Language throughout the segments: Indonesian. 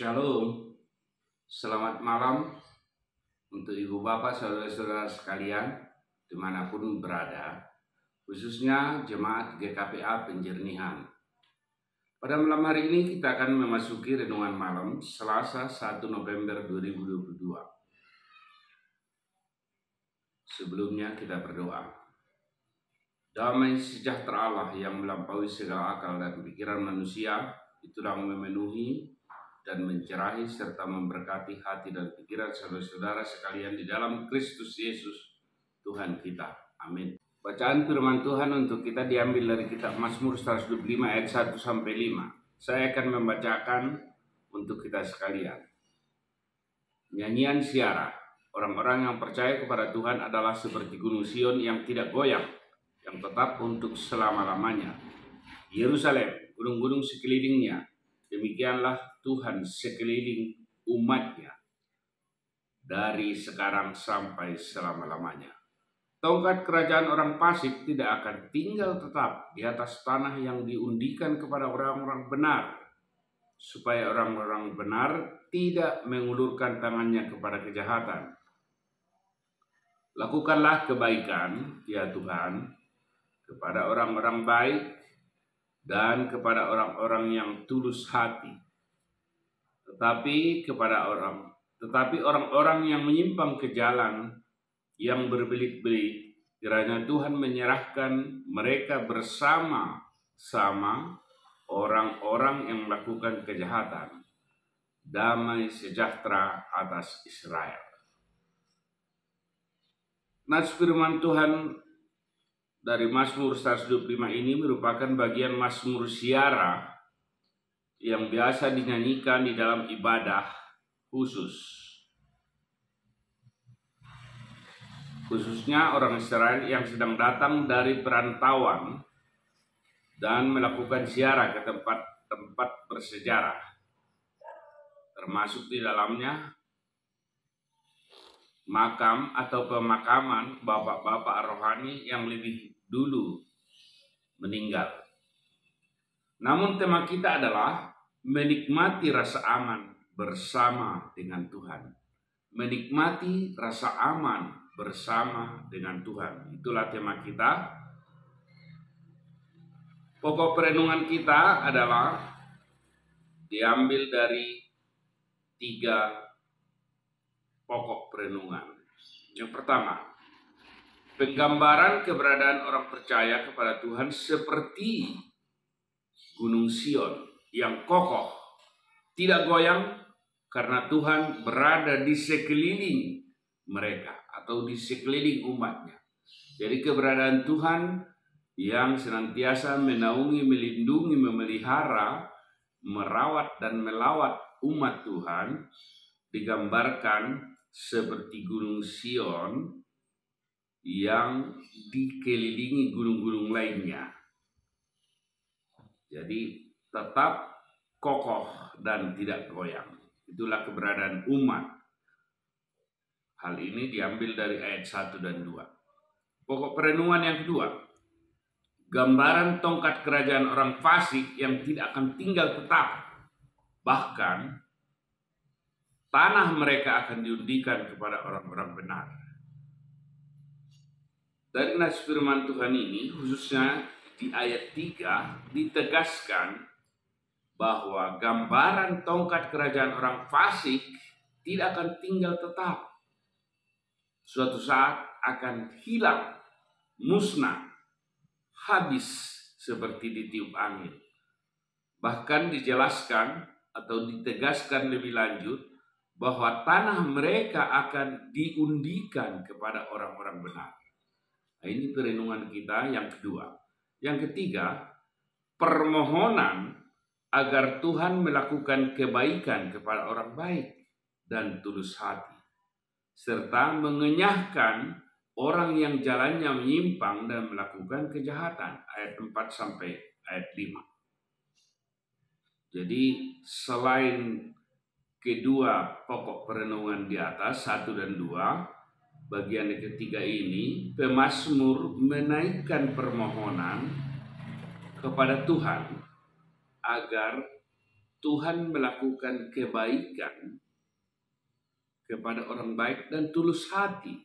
Shalom, selamat malam untuk ibu bapak saudara-saudara sekalian dimanapun berada, khususnya jemaat GKPA Penjernihan. Pada malam hari ini kita akan memasuki renungan malam Selasa 1 November 2022. Sebelumnya kita berdoa. Damai sejahtera Allah yang melampaui segala akal dan pikiran manusia, itulah memenuhi dan mencerahi serta memberkati hati dan pikiran saudara-saudara sekalian di dalam Kristus Yesus Tuhan kita. Amin. Bacaan firman Tuhan untuk kita diambil dari kitab Mazmur 125 ayat 1 sampai 5. Saya akan membacakan untuk kita sekalian. Nyanyian Siara. Orang-orang yang percaya kepada Tuhan adalah seperti gunung Sion yang tidak goyang, yang tetap untuk selama-lamanya. Yerusalem, gunung-gunung sekelilingnya, demikianlah Tuhan sekeliling umatnya dari sekarang sampai selama-lamanya. Tongkat kerajaan orang fasik tidak akan tinggal tetap di atas tanah yang diundikan kepada orang-orang benar, supaya orang-orang benar tidak mengulurkan tangannya kepada kejahatan. Lakukanlah kebaikan, ya Tuhan, kepada orang-orang baik dan kepada orang-orang yang tulus hati. Tetapi orang-orang yang menyimpang ke jalan yang berbelit-belit, kiranya Tuhan menyerahkan mereka bersama-sama orang-orang yang melakukan kejahatan. Damai sejahtera atas Israel. Nas firman Tuhan dari Mazmur 125 ini merupakan bagian Mazmur Siara yang biasa dinyanyikan di dalam ibadah khususnya orang Israel yang sedang datang dari perantauan dan melakukan ziarah ke tempat-tempat bersejarah, termasuk di dalamnya makam atau pemakaman bapak-bapak rohani yang lebih dulu meninggal. Namun tema kita adalah menikmati rasa aman bersama dengan Tuhan. Menikmati rasa aman bersama dengan Tuhan. Itulah tema kita. Pokok perenungan kita adalah diambil dari 3 pokok perenungan. Yang pertama, penggambaran keberadaan orang percaya kepada Tuhan seperti gunung Sion yang kokoh, tidak goyang karena Tuhan berada di sekeliling mereka atau di sekeliling umatnya. Jadi keberadaan Tuhan yang senantiasa menaungi, melindungi, memelihara, merawat dan melawat umat Tuhan digambarkan seperti gunung Sion yang dikelilingi gunung-gunung lainnya. Jadi tetap kokoh dan tidak goyang. Itulah keberadaan umat. Hal ini diambil dari ayat 1 dan 2. Pokok perenungan yang kedua, gambaran tongkat kerajaan orang fasik yang tidak akan tinggal tetap. Bahkan tanah mereka akan diundikan kepada orang-orang benar. Dari nas firman Tuhan ini, khususnya di ayat 3, ditegaskan bahwa gambaran tongkat kerajaan orang fasik tidak akan tinggal tetap. Suatu saat akan hilang, musnah, habis seperti ditiup angin. Bahkan dijelaskan atau ditegaskan lebih lanjut bahwa tanah mereka akan diundikan kepada orang-orang benar. Nah, ini perenungan kita yang kedua. Yang ketiga, permohonan agar Tuhan melakukan kebaikan kepada orang baik dan tulus hati, serta mengenyahkan orang yang jalannya menyimpang dan melakukan kejahatan. Ayat 4 sampai ayat 5. Jadi selain kedua pokok perenungan di atas, 1 dan 2, bagian yang ketiga ini, pemazmur menaikkan permohonan kepada Tuhan agar Tuhan melakukan kebaikan kepada orang baik dan tulus hati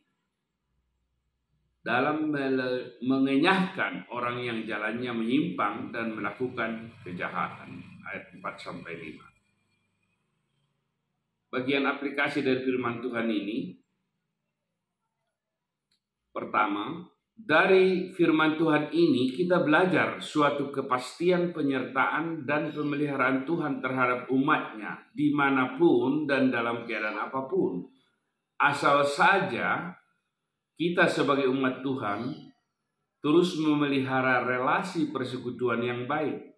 dalam mengenyahkan orang yang jalannya menyimpang dan melakukan kejahatan. Ayat 4-5. Bagian aplikasi dari firman Tuhan ini, pertama, dari firman Tuhan ini kita belajar suatu kepastian penyertaan dan pemeliharaan Tuhan terhadap umatnya dimanapun dan dalam keadaan apapun. Asal saja kita sebagai umat Tuhan terus memelihara relasi persekutuan yang baik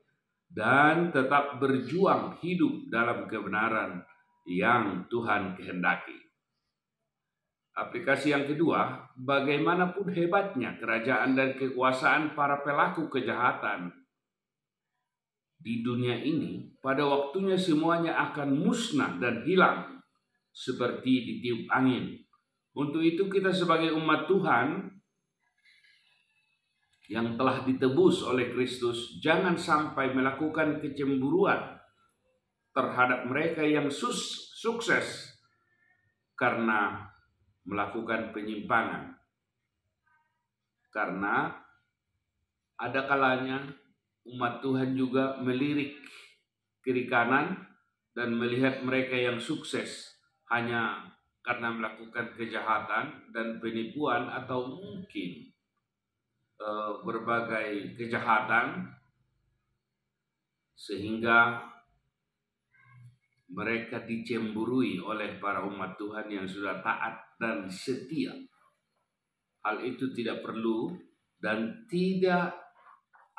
dan tetap berjuang hidup dalam kebenaran yang Tuhan kehendaki. Aplikasi yang kedua, bagaimanapun hebatnya kerajaan dan kekuasaan para pelaku kejahatan di dunia ini, pada waktunya semuanya akan musnah dan hilang seperti ditiup angin. Untuk itu kita sebagai umat Tuhan yang telah ditebus oleh Kristus, jangan sampai melakukan kecemburuan terhadap mereka yang sukses karena melakukan penyimpangan. Karena ada kalanya umat Tuhan juga melirik kiri kanan dan melihat mereka yang sukses hanya karena melakukan kejahatan dan penipuan atau mungkin berbagai kejahatan, sehingga mereka dicemburui oleh para umat Tuhan yang sudah taat dan setia. Hal itu tidak perlu dan tidak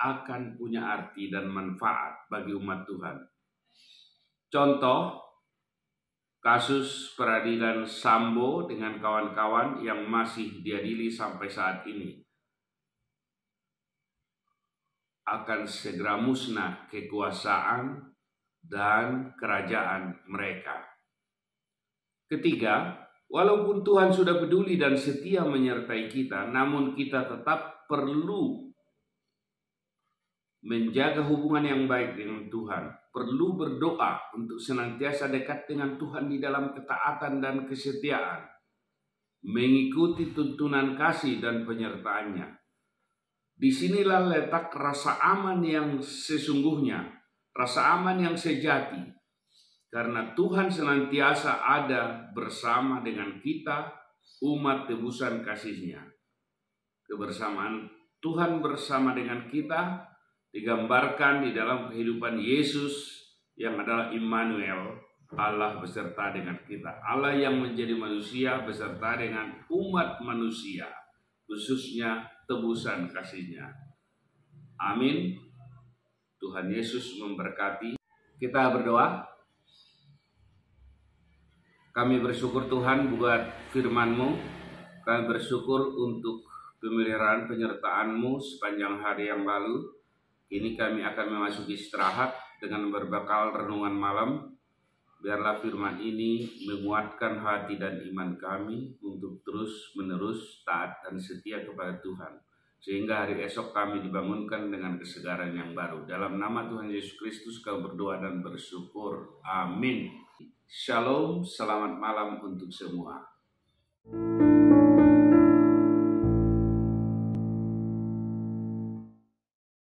akan punya arti dan manfaat bagi umat Tuhan. Contoh, kasus peradilan Sambo dengan kawan-kawan yang masih diadili sampai saat ini. Akan segera musnah kekuasaan dan kerajaan mereka. Ketiga, walaupun Tuhan sudah peduli dan setia menyertai kita, namun kita tetap perlu menjaga hubungan yang baik dengan Tuhan. Perlu berdoa untuk senantiasa dekat dengan Tuhan di dalam ketaatan dan kesetiaan, mengikuti tuntunan kasih dan penyertaannya. Disinilah letak rasa aman yang sesungguhnya, rasa aman yang sejati, karena Tuhan senantiasa ada bersama dengan kita, umat tebusan kasih-Nya. Kebersamaan Tuhan bersama dengan kita digambarkan di dalam kehidupan Yesus yang adalah Immanuel, Allah beserta dengan kita. Allah yang menjadi manusia beserta dengan umat manusia, khususnya tebusan kasih-Nya. Amin. Tuhan Yesus memberkati. Kita berdoa. Kami bersyukur Tuhan buat firman-Mu. Kami bersyukur untuk pemeliharaan penyertaan-Mu sepanjang hari yang lalu. Kini kami akan memasuki istirahat dengan berbekal renungan malam. Biarlah firman ini menguatkan hati dan iman kami untuk terus-menerus taat dan setia kepada Tuhan. Sehingga hari esok kami dibangunkan dengan kesegaran yang baru. Dalam nama Tuhan Yesus Kristus kami berdoa dan bersyukur. Amin. Shalom, selamat malam untuk semua.